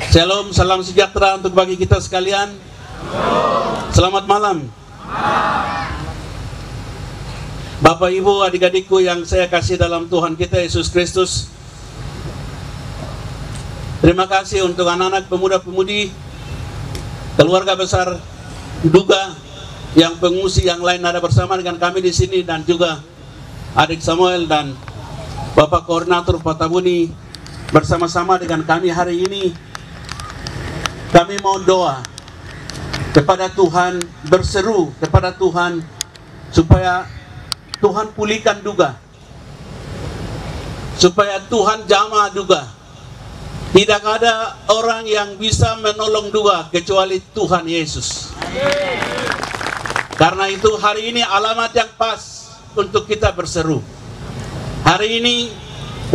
Shalom, salam sejahtera untuk bagi kita sekalian. Selamat malam. Bapak, Ibu, adik-adikku yang saya kasih dalam Tuhan kita Yesus Kristus, terima kasih untuk anak-anak pemuda-pemudi, keluarga besar Duga, yang pengungsi yang lain ada bersama dengan kami di sini, dan juga adik Samuel dan Bapak Koordinator Patabuni bersama-sama dengan kami hari ini. Kami mau doa kepada Tuhan, berseru kepada Tuhan supaya Tuhan pulihkan Duga, supaya Tuhan jamah Duga. Tidak ada orang yang bisa menolong Duga kecuali Tuhan Yesus. Karena itu hari ini alamat yang pas untuk kita berseru. Hari ini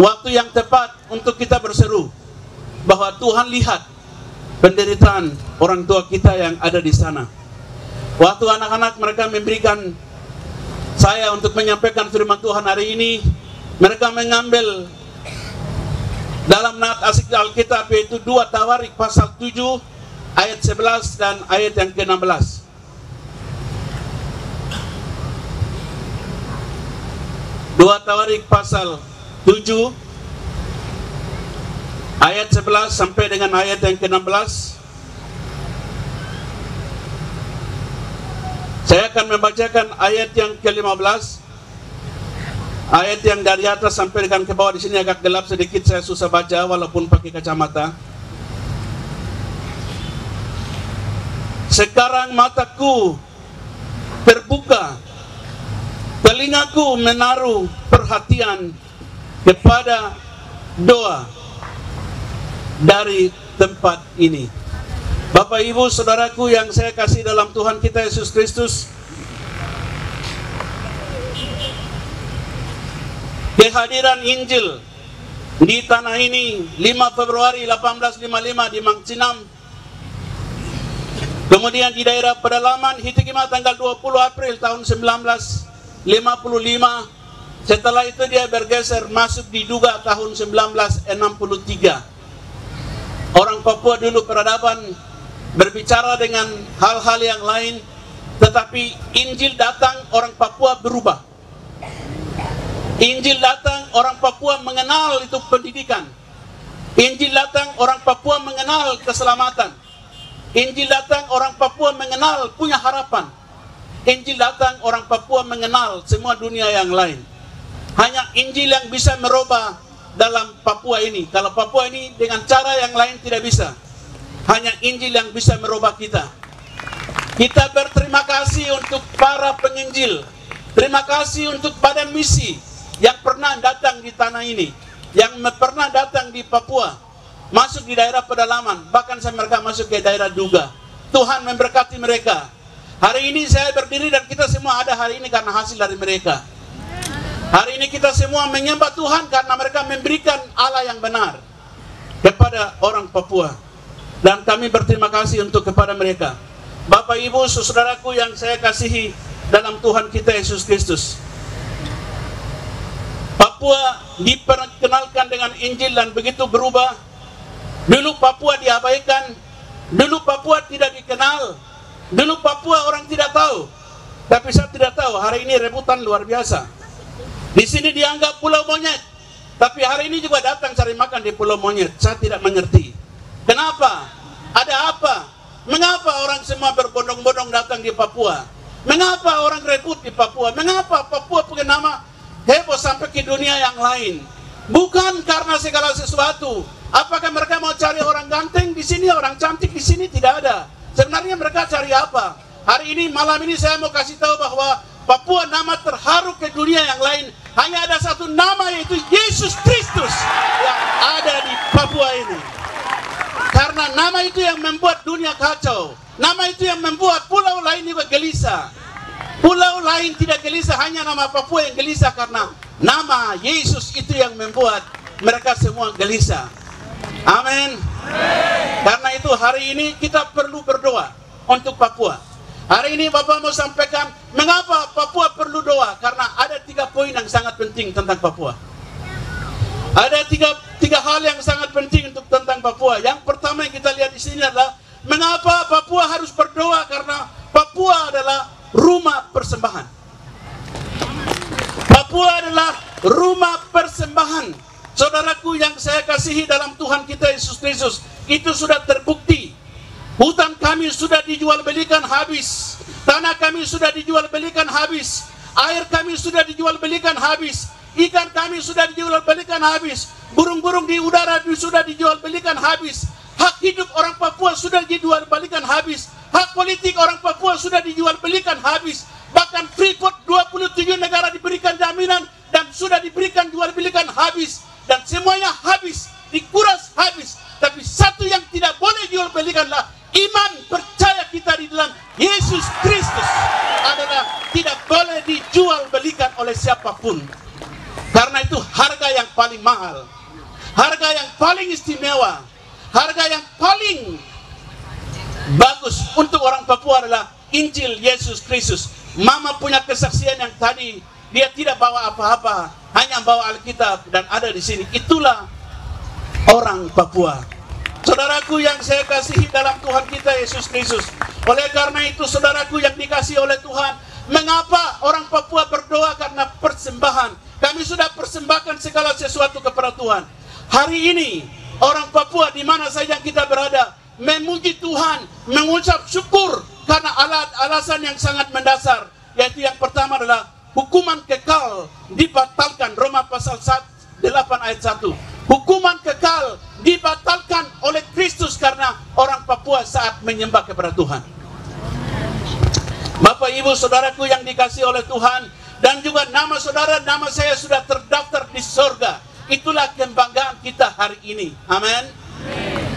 waktu yang tepat untuk kita berseru bahwa Tuhan lihat penderitaan orang tua kita yang ada di sana. Waktu anak-anak mereka memberikan saya untuk menyampaikan firman Tuhan hari ini, mereka mengambil dalam nat asik Alkitab, yaitu 2 Tawarik pasal 7 ayat 11 dan ayat yang ke-16. 2 Tawarik pasal 7 ayat 11 sampai dengan ayat yang ke-16. Saya akan membacakan ayat yang ke-15. Ayat yang dari atas sampai dengan ke bawah. Di sini agak gelap sedikit, saya susah baca walaupun pakai kacamata. Sekarang mataku terbuka, telingaku menaruh perhatian kepada doa dari tempat ini. Bapak, Ibu, saudaraku yang saya kasih dalam Tuhan kita Yesus Kristus, kehadiran Injil di tanah ini 5 Februari 1855 di Mangcinam, kemudian di daerah pedalaman Hitikima tanggal 20 April tahun 1955. Setelah itu dia bergeser masuk di Duga tahun 1963. Orang Papua dulu peradaban berbicara dengan hal-hal yang lain, tetapi Injil datang, orang Papua berubah. Injil datang, orang Papua mengenal itu pendidikan. Injil datang, orang Papua mengenal keselamatan. Injil datang, orang Papua mengenal punya harapan. Injil datang, orang Papua mengenal semua dunia yang lain. Hanya Injil yang bisa merubah dalam Papua ini. Kalau Papua ini dengan cara yang lain tidak bisa. Hanya Injil yang bisa merubah kita. Kita berterima kasih untuk para penginjil. Terima kasih untuk badan misi yang pernah datang di tanah ini, yang pernah datang di Papua, masuk di daerah pedalaman, bahkan saya mereka masuk ke daerah Duga. Tuhan memberkati mereka. Hari ini saya berdiri dan kita semua ada hari ini karena hasil dari mereka. Hari ini kita semua menyembah Tuhan karena mereka memberikan Allah yang benar kepada orang Papua. Dan kami berterima kasih untuk kepada mereka. Bapak, Ibu, saudaraku yang saya kasihi dalam Tuhan kita Yesus Kristus, Papua diperkenalkan dengan Injil dan begitu berubah. Dulu Papua diabaikan, dulu Papua tidak dikenal, dulu Papua orang tidak tahu. Tapi saya tidak tahu, hari ini rebutan luar biasa. Di sini dianggap pulau monyet, tapi hari ini juga datang cari makan di pulau monyet. Saya tidak mengerti. Kenapa? Ada apa? Mengapa orang semua berbondong-bondong datang di Papua? Mengapa orang rebut di Papua? Mengapa Papua punya nama heboh sampai ke dunia yang lain? Bukan karena segala sesuatu. Apakah mereka mau cari orang ganteng di sini, orang cantik di sini? Tidak ada. Sebenarnya mereka cari apa? Hari ini, malam ini saya mau kasih tahu bahwa Papua nama terharu ke dunia yang lain. Hanya ada satu nama, yaitu Yesus Kristus yang ada di Papua ini. Karena nama itu yang membuat dunia kacau. Nama itu yang membuat pulau lain juga gelisah. Pulau lain tidak gelisah, hanya nama Papua yang gelisah karena nama Yesus itu yang membuat mereka semua gelisah. Amin. Karena itu hari ini kita perlu berdoa untuk Papua. Hari ini Bapak mau sampaikan mengapa Papua perlu doa. Karena ada 3 poin yang sangat penting tentang Papua. Ada tiga hal yang sangat penting untuk tentang Papua. Yang pertama yang kita di sini adalah mengapa Papua harus berdoa, karena Papua adalah rumah persembahan. Papua adalah rumah persembahan. Saudaraku yang saya kasihi dalam Tuhan kita Yesus Kristus, itu sudah terbukti. Hutan kami sudah dijual belikan habis, tanah kami sudah dijual belikan habis, air kami sudah dijual belikan habis, ikan kami sudah dijual belikan habis, burung-burung di udara sudah dijual belikan habis, hak hidup orang Papua sudah dijual belikan habis, hak politik orang Papua sudah dijual belikan habis, bahkan Freeport 27 negara diberikan jaminan dan sudah diberikan jual belikan habis, dan semuanya habis, dikuras habis. Tapi satu yang tidak boleh jual belikanlah iman percaya kita di dalam Yesus Kristus adalah tidak boleh dijual belikan oleh siapapun. Karena itu harga yang paling mahal, harga yang paling istimewa, harga yang paling bagus untuk orang Papua adalah Injil Yesus Kristus. Mama punya kesaksian yang tadi, dia tidak bawa apa-apa, hanya bawa Alkitab dan ada di sini. Itulah orang Papua. Saudaraku yang saya kasihi dalam Tuhan kita Yesus Kristus. Oleh karena itu saudaraku yang dikasihi oleh Tuhan, mengapa orang Papua berdoa? Karena persembahan. Kami sudah persembahkan segala sesuatu kepada Tuhan. Hari ini orang Papua di mana saja kita berada memuji Tuhan, mengucap syukur karena alasan yang sangat mendasar, yaitu yang pertama adalah hukuman kekal dibatalkan. Roma pasal 8 ayat 1. Hukuman kekal dibatalkan oleh Kristus karena orang Papua saat menyembah kepada Tuhan. Bapak Ibu saudaraku yang dikasihi oleh Tuhan, dan juga nama saudara, nama saya sudah terdaftar di surga. Itulah kebanggaan kita hari ini. Amin.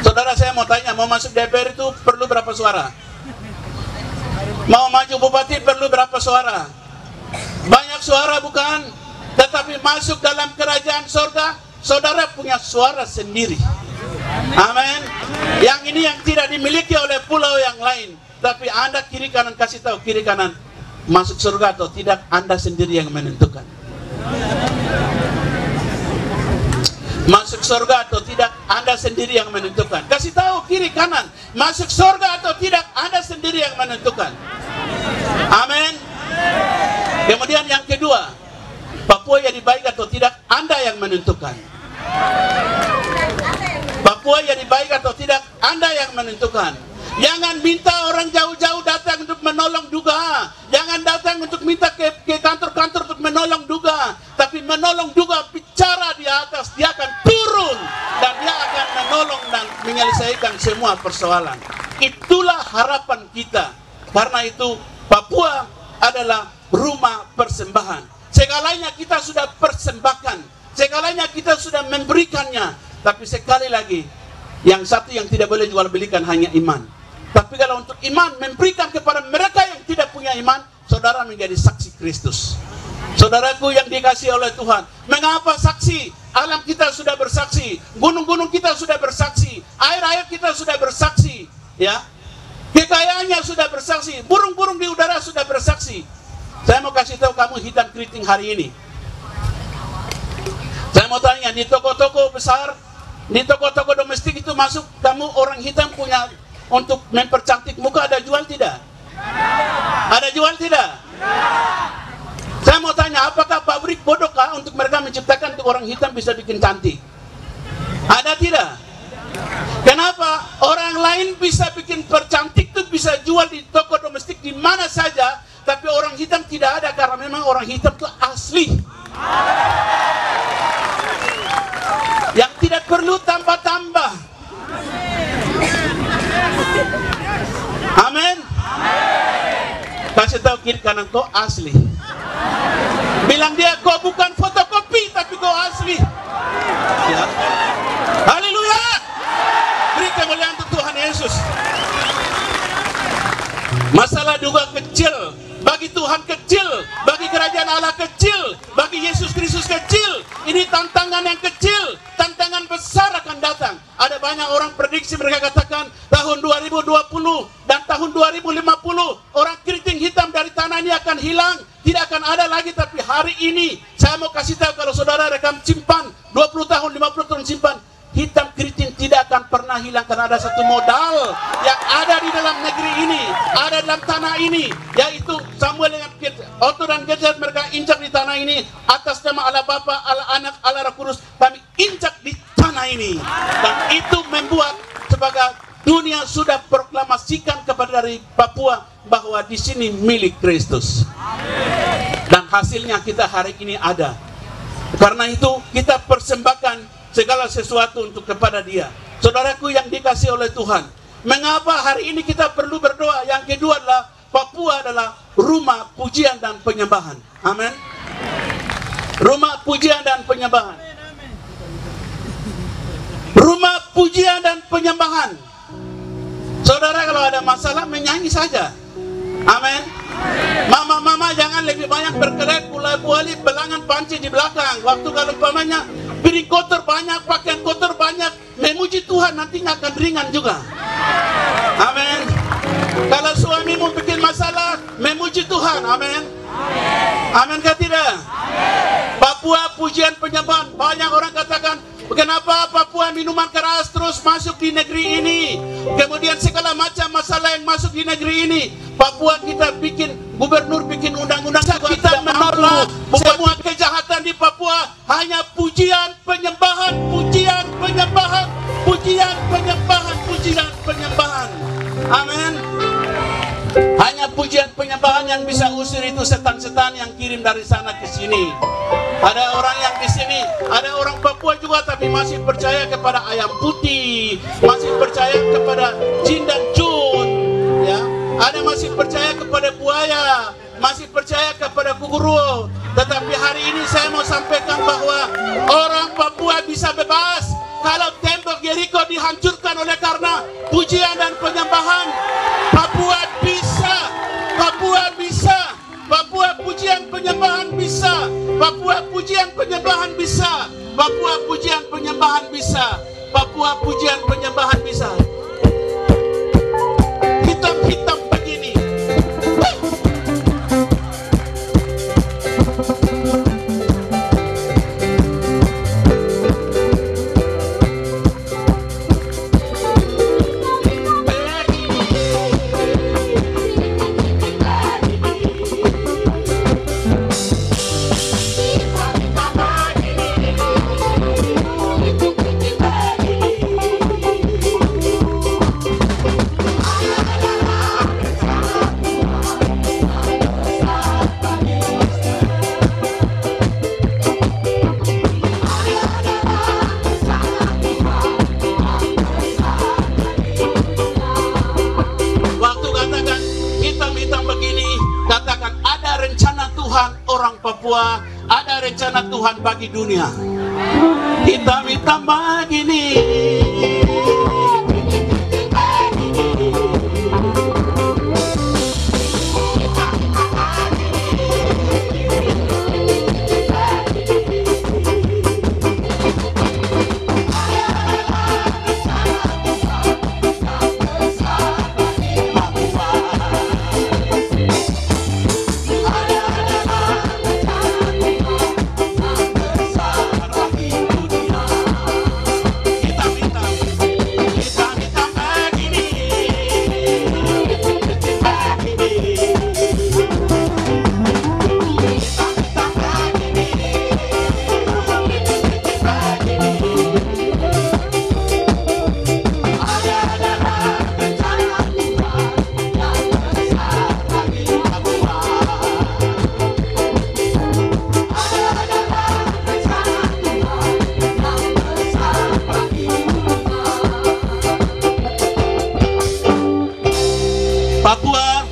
Saudara, saya mau tanya, mau masuk DPR itu perlu berapa suara? Mau maju bupati perlu berapa suara? Banyak suara bukan? Tetapi masuk dalam kerajaan surga, saudara punya suara sendiri. Amin. Yang ini yang tidak dimiliki oleh pulau yang lain. Tapi Anda kiri kanan kasih tahu, kiri kanan masuk surga atau tidak, Anda sendiri yang menentukan. Masuk surga atau tidak, Anda sendiri yang menentukan. Kasih tahu kiri kanan, masuk surga atau tidak, Anda sendiri yang menentukan. Amin. Kemudian yang kedua, Papua jadi baik atau tidak, Anda yang menentukan. Papua jadi baik atau tidak, Anda yang menentukan. Jangan minta orang jauh-jauh datang untuk menolong juga. Jangan datang untuk minta ke kantor-kantor untuk menolong juga. Tapi menolong juga bicara di atas. Dia akan turun dan dia akan menolong dan menyelesaikan semua persoalan. Itulah harapan kita. Karena itu Papua adalah rumah persembahan. Segalanya kita sudah persembahkan, segalanya kita sudah memberikannya. Tapi sekali lagi, yang satu yang tidak boleh jual belikan hanya iman. Tapi kalau untuk iman, memberikan kepada mereka yang tidak punya iman, saudara menjadi saksi Kristus. Saudaraku yang dikasihi oleh Tuhan, mengapa saksi? Alam kita sudah bersaksi, gunung-gunung kita sudah bersaksi, air-air kita sudah bersaksi, ya, kekayaannya sudah bersaksi, burung-burung di udara sudah bersaksi. Saya mau kasih tahu kamu hitam keriting hari ini. Saya mau tanya, di toko-toko besar, di toko-toko domestik itu masuk, kamu orang hitam punya untuk mempercantik muka, ada jual tidak? Ada jual tidak? Saya mau tanya, apakah pabrik bodohkah untuk mereka menciptakan untuk orang hitam bisa bikin cantik? Ada tidak? Kenapa orang lain bisa bikin percantik itu bisa jual di toko domestik di mana saja, tapi orang hitam tidak ada? Karena memang orang hitam itu asli, yang tidak perlu tambah-tambah. Amin. Kasih tahu kiri kanan, kau asli. Bilang dia, kau bukan fotokopi tapi kau asli, ya. Haleluya. Beri kemuliaan untuk Tuhan Yesus. Masalah juga kecil, bagi Tuhan kecil, bagi kerajaan Allah kecil, bagi Yesus Kristus kecil. Ini tantangan yang kecil, tantangan besar akan datang. Ada banyak orang prediksi, mereka katakan tahun 2020 dan tahun 2050 orang keriting hitam dari tanah ini akan hilang, tidak akan ada lagi. Tapi hari ini saya mau kasih tahu, kalau saudara rekam simpan 20 tahun, 50 tahun simpan, hitam keriting tidak akan pernah pernah hilang, karena ada satu modal yang ada di dalam negeri ini, ada dalam tanah ini, yaitu Samuel dengan Otto dan Gezer, mereka injak di tanah ini atas nama Allah Bapa, Allah Anak, Allah Roh Kudus. Kami injak di tanah ini, dan itu membuat sebagai dunia sudah proklamasikan kepada dari Papua bahwa di sini milik Kristus. Dan hasilnya kita hari ini ada. Karena itu kita persembahkan segala sesuatu untuk kepada Dia. Saudaraku yang dikasihi oleh Tuhan, mengapa hari ini kita perlu berdoa? Yang kedua adalah Papua adalah rumah pujian dan penyembahan. Amin. Rumah pujian dan penyembahan. Rumah pujian dan penyembahan. Saudara kalau ada masalah menyanyi saja. Amin. Mama-mama jangan lebih banyak berkelet, pula-puli, belangan panci di belakang. Waktu kalau umpamanya piring kotor banyak, pakaian kotor banyak, memuji Tuhan nantinya akan ringan juga. Amin. Kalau suamimu bikin masalah, memuji Tuhan. Amin. Amin kah tidak? Papua pujian penyembahan. Banyak orang katakan, kenapa Papua minuman keras terus masuk di negeri ini? Kemudian segala macam masalah yang masuk di negeri ini. Papua kita bikin, gubernur bikin undang-undang, kita menolak semua kejahatan di Papua. Hanya pujian, penyembahan, pujian, penyembahan, pujian, penyembahan, pujian, penyembahan. Amin. Hanya pujian penyembahan yang bisa usir itu setan-setan yang kirim dari sana ke sini. Ada orang yang di sini, ada orang Papua juga tapi masih percaya kepada ayam putih, masih percaya kepada jin dan jun, ya. Ada masih percaya kepada buaya, masih percaya kepada kukuruo. Tetapi hari ini saya mau sampaikan bahwa orang Papua bisa bebas kalau tembok Yeriko dihancurkan oleh karena pujian dan penyembahan. Papua bisa, Papua bisa, Papua pujian penyembahan bisa, Papua pujian penyembahan bisa, Papua pujian penyembahan bisa, Papua pujian penyembahan bisa. Hitam-hitam begini. Papua ada rencana Tuhan bagi dunia. Hitam-hitam begini. Papua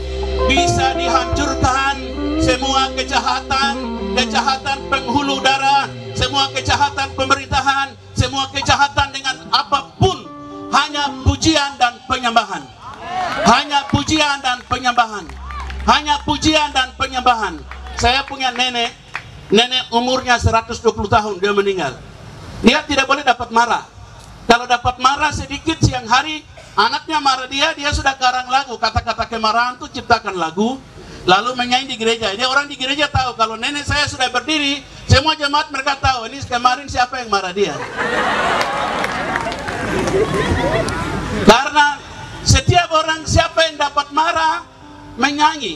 bisa dihancurkan semua kejahatan penghulu darah, semua kejahatan pemerintahan, semua kejahatan dengan apapun, hanya pujian dan penyembahan. Hanya pujian dan penyembahan. Hanya pujian dan penyembahan. Saya punya nenek umurnya 120 tahun, dia meninggal. Dia tidak boleh dapat marah. Kalau dapat marah sedikit siang hari, anaknya marah dia sudah karang lagu, kata-kata kemarahan itu ciptakan lagu, lalu menyanyi di gereja. Dia orang di gereja tahu kalau nenek saya sudah berdiri, semua jemaat mereka tahu ini kemarin siapa yang marah dia. Karena setiap orang siapa yang dapat marah menyanyi,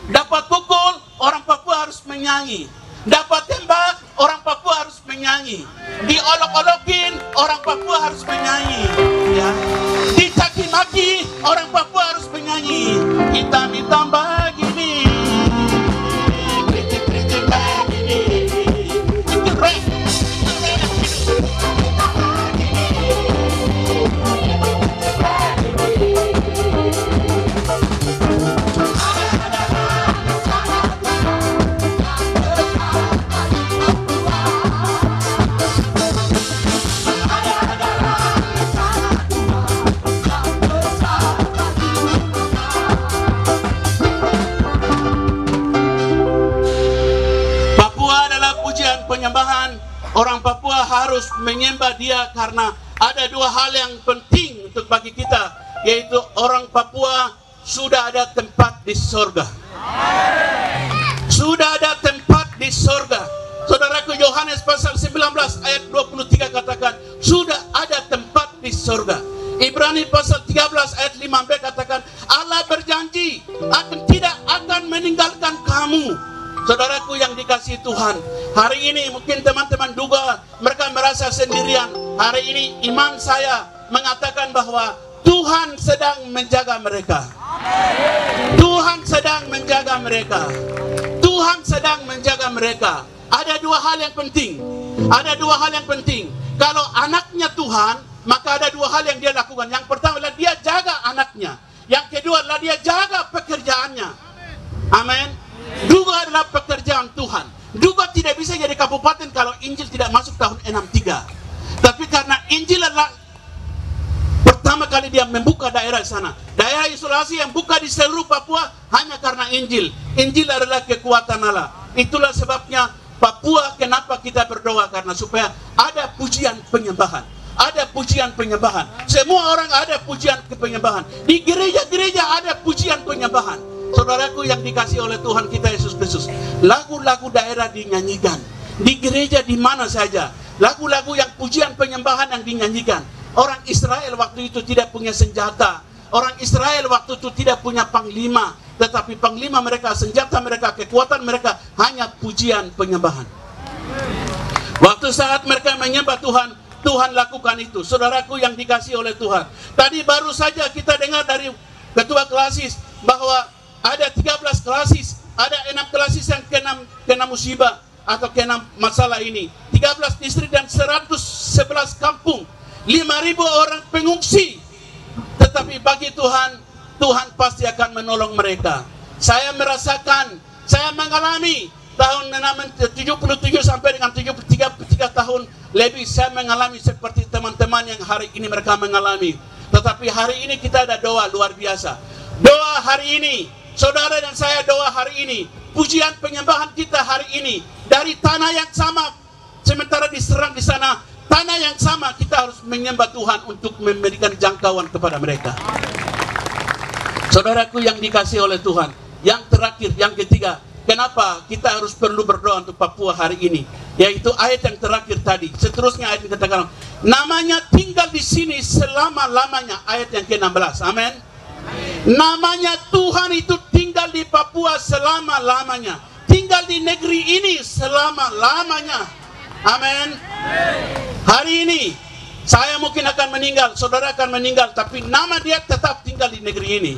dapat pukul orang Papua harus menyanyi, dapat tembak orang Papua harus menyanyi, diolok-olokin orang Papua harus menyanyi, ya. Dicaci maki orang Papua harus menyanyi. Hitam-hitam begini, kritik-kritik begini, itu rap. Penyembahan, orang Papua harus menyembah dia karena ada dua hal yang penting untuk bagi kita, yaitu orang Papua sudah ada tempat di sorga. Sudah ada tempat di sorga. Saudaraku, Yohanes pasal 19 ayat 23 katakan sudah ada tempat di sorga. Ibrani pasal 13 ayat 5b katakan Allah berjanji tidak akan meninggalkan kamu. Saudaraku yang dikasihi Tuhan, hari ini mungkin teman-teman duga mereka merasa sendirian. Hari ini iman saya mengatakan bahwa Tuhan sedang menjaga mereka. Tuhan sedang menjaga mereka. Tuhan sedang menjaga mereka. Ada dua hal yang penting. Ada dua hal yang penting. Kalau anaknya Tuhan, maka ada dua hal yang dia lakukan. Yang pertama adalah dia jaga anaknya. Yang kedua adalah dia jaga pekerjaannya. Amin. Duga adalah pekerjaan Tuhan. Duga tidak bisa jadi kabupaten kalau Injil tidak masuk tahun 63. Tapi karena Injil adalah pertama kali dia membuka daerah sana. Daerah isolasi yang buka di seluruh Papua hanya karena Injil. Injil adalah kekuatan Allah. Itulah sebabnya Papua kenapa kita berdoa, karena supaya ada pujian penyembahan. Ada pujian penyembahan. Semua orang ada pujian penyembahan. Di gereja-gereja ada pujian penyembahan. Saudaraku yang dikasih oleh Tuhan kita Yesus Kristus, lagu-lagu daerah dinyanyikan di gereja di mana saja. Lagu-lagu yang pujian penyembahan yang dinyanyikan. Orang Israel waktu itu tidak punya senjata. Orang Israel waktu itu tidak punya panglima, tetapi panglima mereka, senjata mereka, kekuatan mereka hanya pujian penyembahan. Waktu saat mereka menyembah Tuhan, Tuhan lakukan itu. Saudaraku yang dikasih oleh Tuhan, tadi baru saja kita dengar dari ketua klasis bahwa ada 13 klasis, ada 6 klasis yang kena musibah atau kena masalah ini. 13 distrik dan 111 kampung, 5.000 orang pengungsi. Tetapi bagi Tuhan, Tuhan pasti akan menolong mereka. Saya merasakan, saya mengalami tahun 77 sampai dengan 73 tahun lebih, saya mengalami seperti teman-teman yang hari ini mereka mengalami. Tetapi hari ini kita ada doa luar biasa. Doa hari ini, saudara dan saya doa hari ini, pujian penyembahan kita hari ini dari tanah yang sama, sementara diserang di sana tanah yang sama, kita harus menyembah Tuhan untuk memberikan jangkauan kepada mereka. Saudaraku yang dikasih oleh Tuhan, yang terakhir, yang ketiga, kenapa kita harus perlu berdoa untuk Papua hari ini? Yaitu ayat yang terakhir tadi. Seterusnya ayat yang katakan, namanya tinggal di sini selama-lamanya. Ayat yang ke-16. Amin. Namanya Tuhan itu tinggal di Papua selama-lamanya. Tinggal di negeri ini selama-lamanya. Amin. Hari ini saya mungkin akan meninggal, saudara akan meninggal, tapi nama dia tetap tinggal di negeri ini.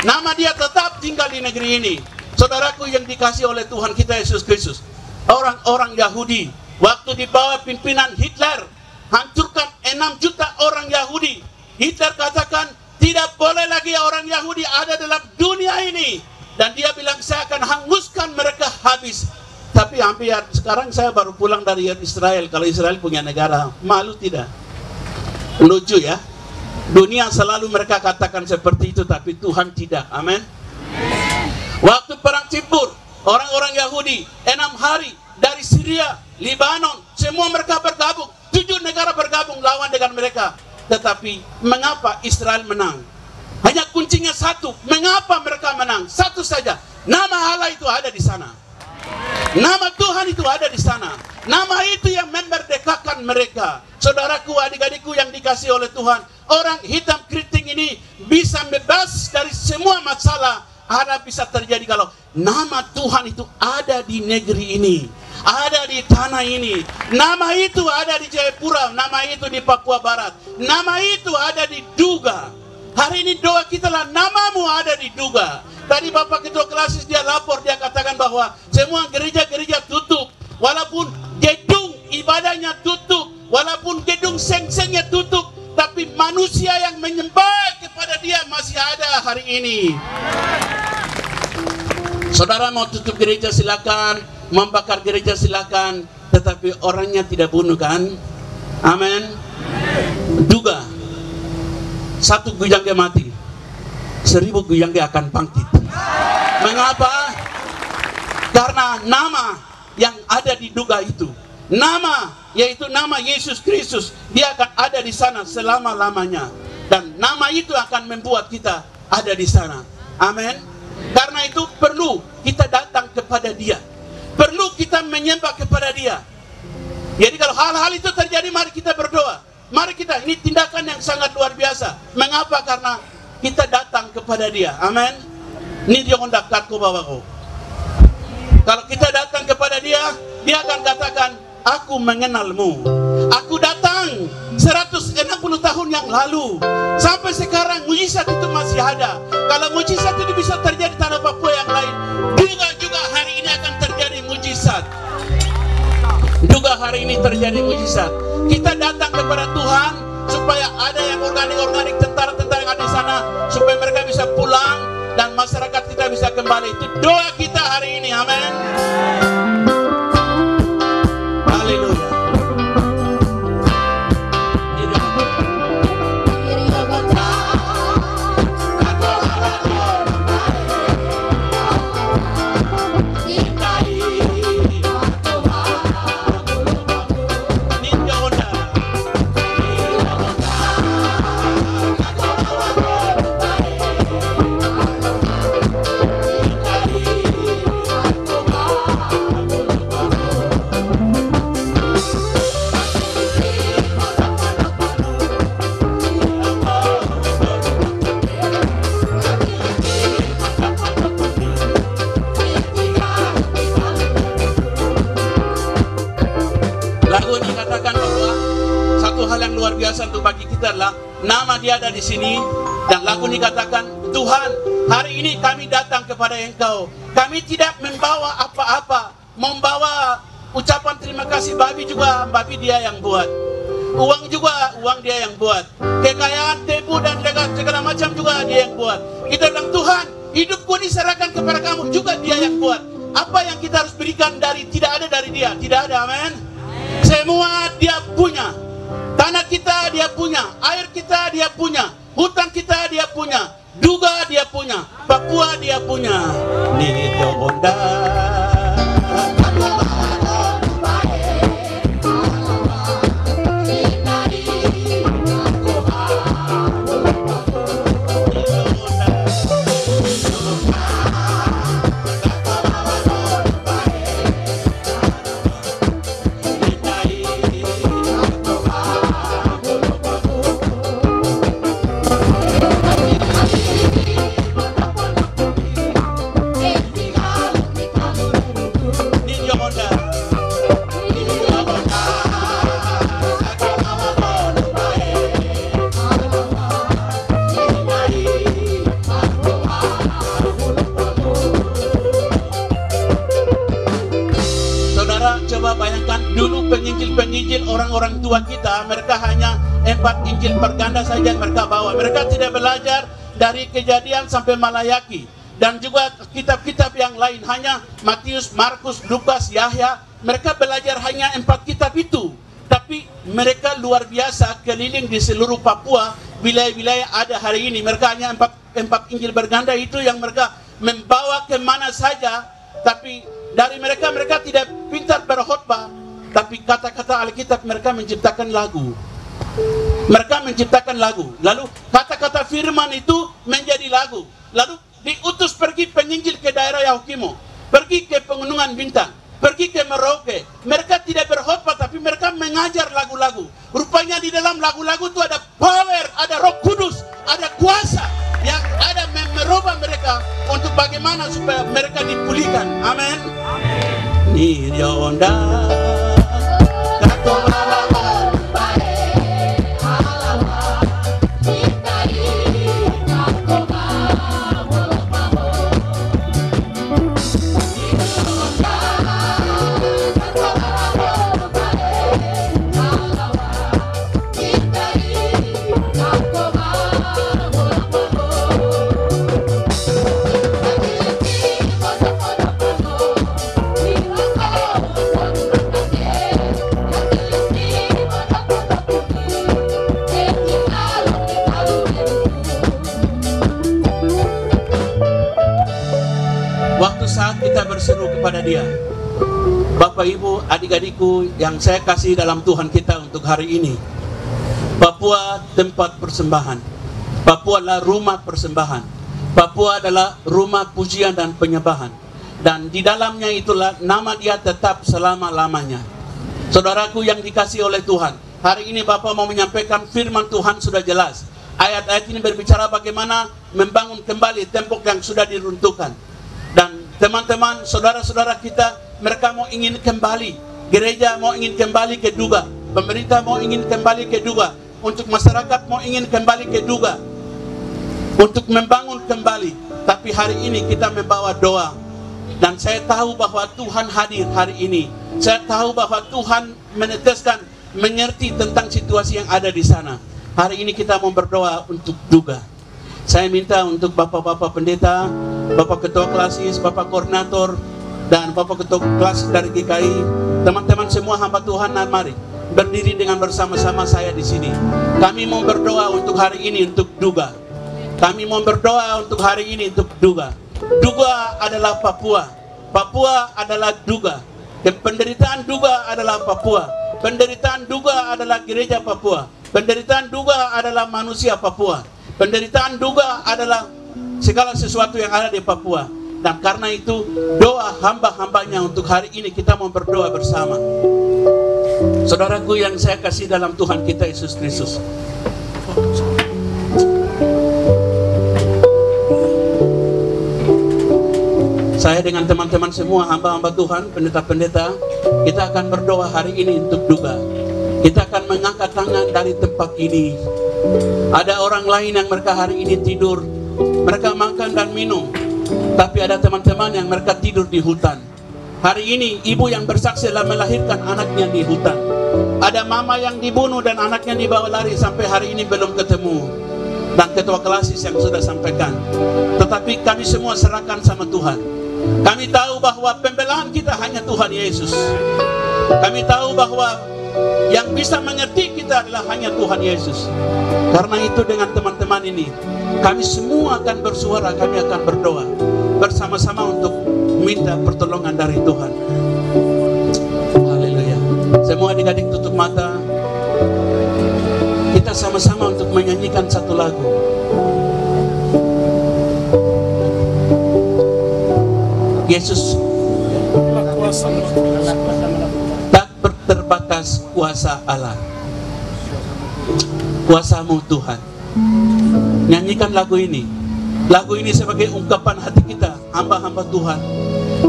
Nama dia tetap tinggal di negeri ini. Saudaraku yang dikasih oleh Tuhan kita Yesus Kristus, orang-orang Yahudi waktu di bawah pimpinan Hitler hancurkan 6 juta orang Yahudi. Hitler katakan tidak boleh lagi orang Yahudi ada dalam dunia ini, dan dia bilang saya akan hanguskan mereka habis. Tapi hampir sekarang saya baru pulang dari Israel. Kalau Israel punya negara, malu tidak? Lucu ya. Dunia selalu mereka katakan seperti itu, tapi Tuhan tidak. Amin. Waktu perang Cipur, orang-orang Yahudi 6 hari dari Syria, Lebanon, semua mereka bergabung. 7 negara bergabung lawan dengan mereka. Tetapi mengapa Israel menang? Hanya kuncinya satu. Mengapa mereka menang? Satu saja. Nama Allah itu ada di sana. Nama Tuhan itu ada di sana. Nama itu yang memerdekakan mereka. Saudaraku, adik-adikku yang dikasih oleh Tuhan, orang hitam keriting ini bisa bebas dari semua masalah. Ada bisa terjadi kalau nama Tuhan itu ada di negeri ini, ada di tanah ini. Nama itu ada di Jayapura, nama itu di Papua Barat, nama itu ada di Duga. Hari ini doa kita lah, namamu ada di Duga. Tadi Bapak Ketua Klasis dia lapor, dia katakan bahwa semua gereja-gereja tutup, walaupun gedung ibadahnya tutup, walaupun gedung seng-sengnya tutup, tapi manusia yang menyembah kepada dia masih ada hari ini. Saudara mau tutup gereja silakan, membakar gereja silakan, tetapi orangnya tidak bunuh kan? Amin. Duga, satu gujangga mati, 1000 gujangga akan bangkit. Mengapa? Karena nama yang ada di Duga itu, nama yaitu nama Yesus Kristus, dia akan ada di sana selama-lamanya. Dan nama itu akan membuat kita ada di sana. Amin. Karena itu perlu kita datang kepada dia, perlu kita menyembah kepada dia. Jadi kalau hal-hal itu terjadi, mari kita berdoa. Mari kita, ini tindakan yang sangat luar biasa. Mengapa? Karena kita datang kepada dia. Amin. Ini dia kondak ko bawaku. Kalau kita datang kepada dia, dia akan katakan, aku mengenalmu. Aku datang 160 tahun yang lalu. Sampai sekarang mujizat itu masih ada. Kalau mujizat itu bisa terjadi di tanah Papua yang lain, juga hari ini akan terjadi mujizat. Juga hari ini terjadi mujizat. Kita datang kepada Tuhan supaya ada yang organik-organik, tentara-tentara yang ada di sana, supaya mereka bisa pulang dan masyarakat kita bisa kembali. Itu doa kita hari ini. Amin. Haleluya. Luar biasa untuk bagi kita adalah nama dia ada di sini, dan lagu ini katakan, Tuhan, hari ini kami datang kepada Engkau. Kami tidak membawa apa-apa, membawa ucapan terima kasih. Babi juga, babi dia yang buat. Uang juga, uang dia yang buat. Kekayaan, tebu dan segala macam juga dia yang buat. Kita bilang, Tuhan, hidupku diserahkan kepada kamu, juga dia yang buat. Apa yang kita harus berikan dari tidak ada dari dia? Tidak ada, amin. Semua dia punya. Tanah kita dia punya, air kita dia punya, hutan kita dia punya, Duga dia punya, Papua dia punya. Ini dia Honda. Coba bayangkan dulu penginjil-penginjil orang-orang tua kita, mereka hanya 4 Injil berganda saja yang mereka bawa. Mereka tidak belajar dari Kejadian sampai Malayaki, dan juga kitab-kitab yang lain, hanya Matius, Markus, Lukas, Yahya. Mereka belajar hanya 4 kitab itu, tapi mereka luar biasa keliling di seluruh Papua, wilayah-wilayah ada hari ini. Mereka hanya 4 Injil berganda itu yang mereka membawa kemana saja. Tapi dari mereka tidak pintar berkhotbah, tapi kata-kata Alkitab mereka menciptakan lagu. Mereka menciptakan lagu, lalu kata-kata firman itu menjadi lagu. Lalu diutus pergi penginjil ke daerah Yahukimo, pergi ke Pegunungan Bintang, pergi ke Merauke. Mereka tidak berkhotbah, tapi mereka mengajar lagu-lagu. Rupanya di dalam lagu-lagu itu ada power, ada Roh Kudus, ada kuasa yang ada merubah mereka untuk bagaimana supaya mereka dipulihkan. Amin. Ni dia onda saat kita berseru kepada Dia. Bapak, Ibu, adik-adikku yang saya kasih dalam Tuhan kita untuk hari ini, Papua tempat persembahan. Papua adalah rumah persembahan. Papua adalah rumah pujian dan penyembahan. Dan di dalamnya itulah nama Dia tetap selama-lamanya. Saudaraku yang dikasihi oleh Tuhan, hari ini Bapak mau menyampaikan firman Tuhan sudah jelas. Ayat-ayat ini berbicara bagaimana membangun kembali tembok yang sudah diruntuhkan. Dan teman-teman, saudara-saudara kita, mereka mau ingin kembali. Gereja mau ingin kembali ke Duga. Pemerintah mau ingin kembali ke Duga. Untuk masyarakat mau ingin kembali ke Duga. Untuk membangun kembali. Tapi hari ini kita membawa doa. Dan saya tahu bahwa Tuhan hadir hari ini. Saya tahu bahwa Tuhan meneteskan, mengerti tentang situasi yang ada di sana. Hari ini kita mau berdoa untuk Duga. Saya minta untuk Bapak-Bapak Pendeta, Bapak Ketua Klasis, Bapak Koordinator, dan Bapak Ketua Kelas dari GKI, teman-teman semua hamba Tuhan, mari berdiri dengan bersama-sama saya di sini. Kami mau berdoa untuk hari ini untuk Duga. Kami mau berdoa untuk hari ini untuk Duga. Duga adalah Papua. Papua adalah Duga. Dan penderitaan Duga adalah Papua. Penderitaan Duga adalah gereja Papua. Penderitaan Duga adalah manusia Papua. Penderitaan Duga adalah segala sesuatu yang ada di Papua. Dan karena itu doa hamba-hambanya untuk hari ini kita mau berdoa bersama. Saudaraku yang saya kasih dalam Tuhan kita Yesus Kristus, saya dengan teman-teman semua hamba-hamba Tuhan, pendeta-pendeta, kita akan berdoa hari ini untuk Duga. Kita akan mengangkat tangan dari tempat ini. Ada orang lain yang mereka hari ini tidur, mereka makan dan minum, tapi ada teman-teman yang mereka tidur di hutan. Hari ini ibu yang bersaksi telah melahirkan anaknya di hutan. Ada mama yang dibunuh dan anaknya dibawa lari sampai hari ini belum ketemu. Dan ketua klasis yang sudah sampaikan. Tetapi kami semua serahkan sama Tuhan. Kami tahu bahwa pembelaan kita hanya Tuhan Yesus. Kami tahu bahwa yang bisa mengerti kita adalah hanya Tuhan Yesus. Karena itu dengan teman-teman ini, kami semua akan bersuara, kami akan berdoa bersama-sama untuk minta pertolongan dari Tuhan. Haleluya. Semua adik-adik tutup mata. Kita sama-sama untuk menyanyikan satu lagu. Yesus tak terbatas kuasa Allah. Kuasamu Tuhan. Nyanyikan lagu ini. Lagu ini sebagai ungkapan hati kita, hamba-hamba Tuhan,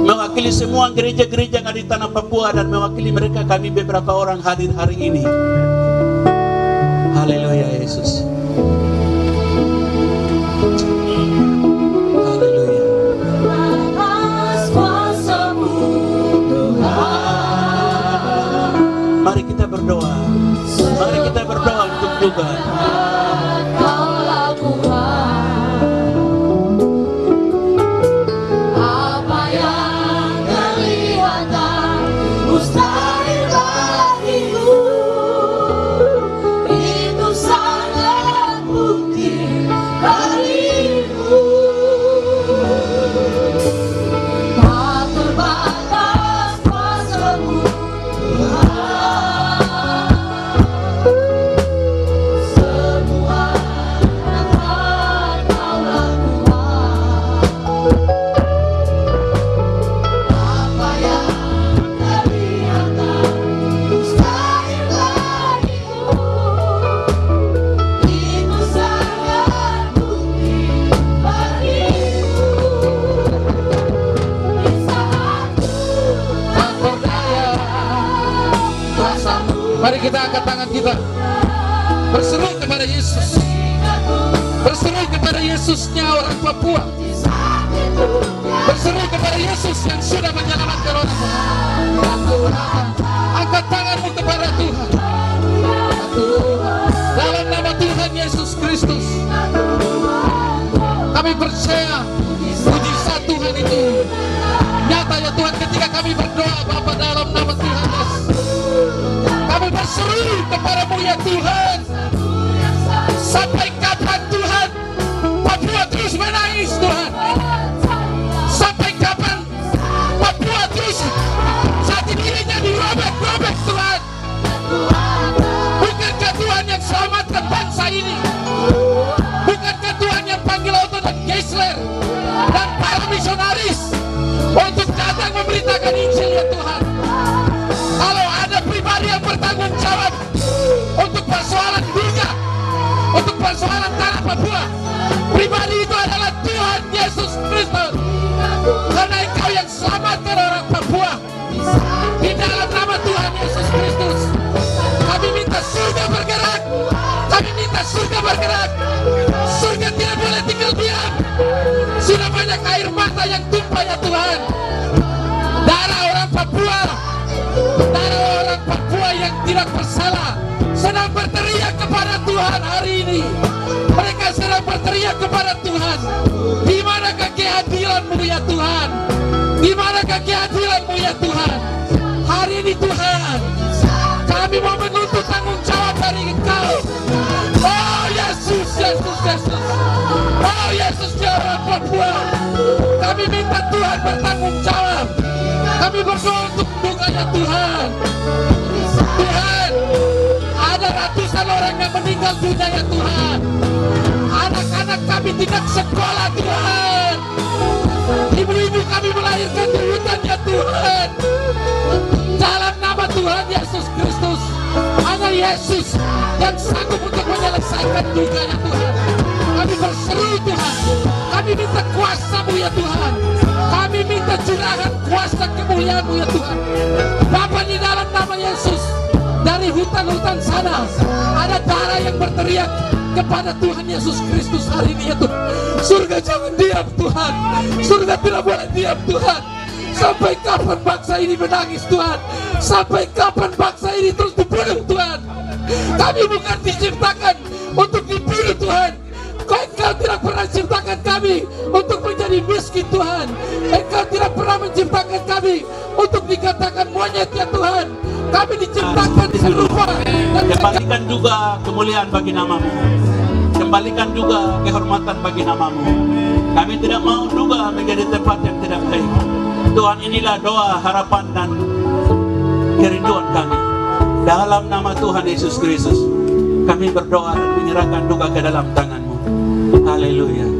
mewakili semua gereja-gereja yang ada di tanah Papua, dan mewakili mereka kami beberapa orang hadir hari ini. Haleluya Yesus. Haleluya. Mari kita berdoa. Mari kita berdoa untuk Duga. Itu sangat kita angkat tangan kita, berseru kepada Yesus, berseru kepada Yesusnya orang Papua, berseru kepada Yesus yang sudah menyelamatkan orang. Angkat tanganmu kepada Tuhan. Dalam nama Tuhan Yesus Kristus, kami percaya mujizat Tuhan itu nyata ya Tuhan. Ketika kami berdoa Bapa dalam nama Tuhan Yesus, kami berseru kepadamu ya Tuhan. Sampai kapan Tuhan Papua terus menangis Tuhan? Sampai kapan Papua terus jati dirinya dirobek-robek Tuhan? Bukankah Tuhan yang selamatkan bangsa ini? Bukankah Tuhan yang panggil Otto dan Geisler dan para misionaris untuk datang memberitakan Injil ya Tuhan? Kalau ada pribadi yang bertanggung jawab untuk persoalan dunia, untuk persoalan tanah Papua, pribadi itu adalah Tuhan Yesus Kristus. Karena Engkau yang selamatkan orang Papua. Di dalam nama Tuhan Yesus Kristus, kami minta surga bergerak. Kami minta surga bergerak. Surga tidak boleh tinggal diam. Sudah banyak air mata yang tumpah ya Tuhan. Darah orang Papua, darah orang Papua yang tidak bersalah sedang berteriak kepada Tuhan hari ini. Mereka sedang berteriak kepada Tuhan. Di manakah keadilan-Mu ya Tuhan? Di manakah keadilan-Mu ya Tuhan? Hari ini Tuhan, kami mau menuntut tanggung jawab dari Engkau. Oh Yesus, Yesus, Yesus. Oh Yesus ya orang Papua. Kami minta Tuhan bertanggung jawab. Kami berdoa untuk duka ya Tuhan. Tuhan, ada ratusan orang yang meninggal dunia ya Tuhan. Anak-anak kami tidak sekolah Tuhan. Ibu-ibu kami melahirkan di hutan ya Tuhan. Dalam nama Tuhan Yesus Kristus, hanya Yesus yang sanggup untuk menyelesaikan duka ya Tuhan. Kami berseru Tuhan. Kami minta kuasa-Mu ya Tuhan. Kami minta curahan kuasa kemuliaan-Mu ya Tuhan. Bapa, di dalam nama Yesus, dari hutan-hutan sana ada darah yang berteriak kepada Tuhan Yesus Kristus hari ini ya Tuhan. Surga jangan diam Tuhan. Surga tidak boleh diam Tuhan. Sampai kapan bangsa ini menangis Tuhan? Sampai kapan bangsa ini terus dibunuh Tuhan? Kami bukan diciptakan untuk dibunuh Tuhan. Engkau tidak pernah ciptakan kami untuk menjadi miskin Tuhan. Engkau tidak pernah menciptakan kami untuk dikatakan monyet ya Tuhan. Kami diciptakan serupa. Kembalikan juga kemuliaan bagi nama-Mu. Kembalikan juga kehormatan bagi nama-Mu. Kami tidak mau juga menjadi tempat yang tidak baik. Tuhan, inilah doa, harapan dan kerinduan kami. Dalam nama Tuhan Yesus Kristus, kami berdoa dan menyerahkan duka ke dalam tangan-Mu. Haleluya.